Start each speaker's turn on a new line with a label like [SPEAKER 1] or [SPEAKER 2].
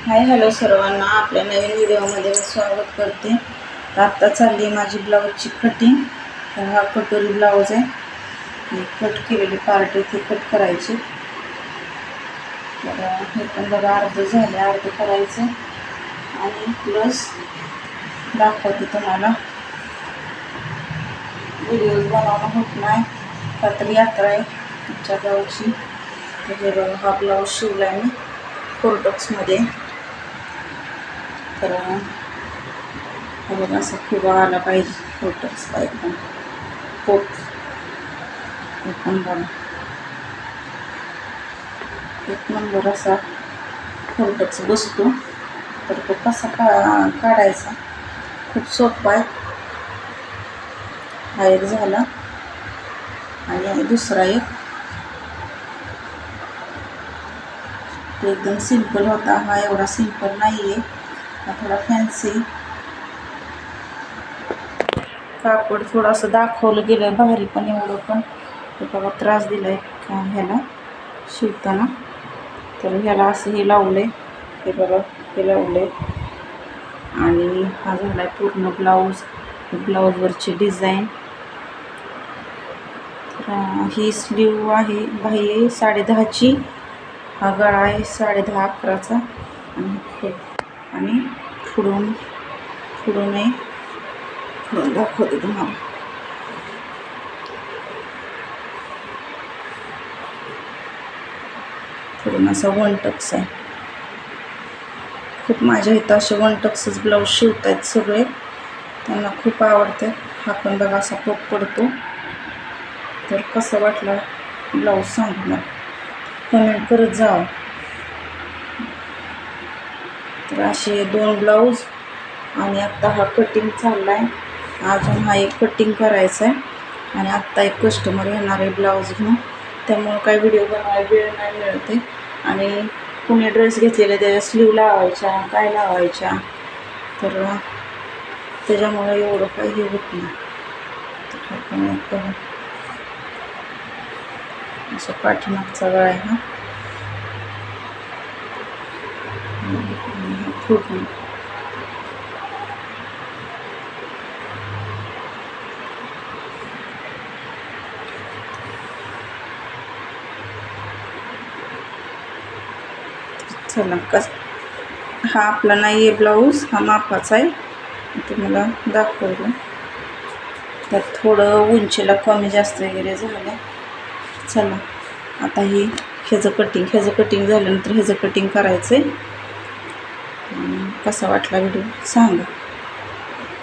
[SPEAKER 1] Hi hello सर्वांना, आपल्या नवीन व्हिडिओमध्ये मी स्वागत करते. तर आत्ता चालली माझी ब्लाऊजची कटिंग. तर हा कटोरी ब्लाऊज आहे, मी कट केलेली पार्ट इथे कट करायची. तर हे पण बघा अर्धे झाले, अर्धे करायचे आणि प्लस दाखवते तुम्हाला. व्हिडिओज बनवणं होत नाही का तर यात्रा आहे आमच्या गावची. तर हे बघा हा ब्लाऊज शिवला आहे मी फोरटक्समध्ये. तर हा बघा असा फुगा आला पाहिजे फोरटक्सला एकदम पोट. एकदम बघा एक नंबर असा फोरटक्स बसतो. तर तो कसा काढायचा खूप सोपा आहे. हा एक झाला आणि दुसरा एक एकदम सिंपल होता. हा एवढा सिंपल नाही आहे, हा थोडा फॅन्सी. कापड थोडंसं दाखवलं गेलं भारी, पण एवढं पण बघा त्रास दिलाय का ह्याला शिवताना. तर ह्याला असं हे लावलंय, हे बघा हे लावलंय. आणि हा झालाय पूर्ण ब्लाऊज, ब्लाऊजवरची डिझाईन. तर ही स्लीव आहे, बाही आहे 10.5ची. हा गळा आहे 10.5-11चा. आणि पुढून आहे, पुढून दाखवते तुम्हाला. पुढून असा वन टक्स आहे. खूप माझ्या इथं असे वन टक्सच ब्लाऊज शिवत आहेत सगळे, त्यांना खूप आवडते. हा पण बघा असा पोट पडतो. तर कसं वाटला ब्लाऊज सांगू मला, कमेंट करत जावं. तर असे 2 ब्लाऊज आणि आत्ता हा कटिंग चालला आहे. अजून हा एक कटिंग करायचा आहे आणि आत्ता एक कस्टमर येणार आहे ब्लाऊज घेऊन. त्यामुळं काय व्हिडिओ बनवायला वेळ नाही मिळते. आणि कुणी ड्रेस घेतलेले त्याच्या स्लीव लावायच्या काय लावायच्या, तर त्याच्यामुळं एवढं काही हे होत नाही. तर असं पाठीमागचा गळा आहे हा फुटून. चला हा आपला नाही आहे ब्लाऊज, हा मापाचा आहे, तुम्हाला दाखवलं. त्यात थोडं उंचीला कमी जास्त वगैरे झालं. चला आता ह्याचं कटिंग झाल्यानंतर ह्याचं कटिंग करायचं आहे. कसा वाटला व्हिडिओ सांगा.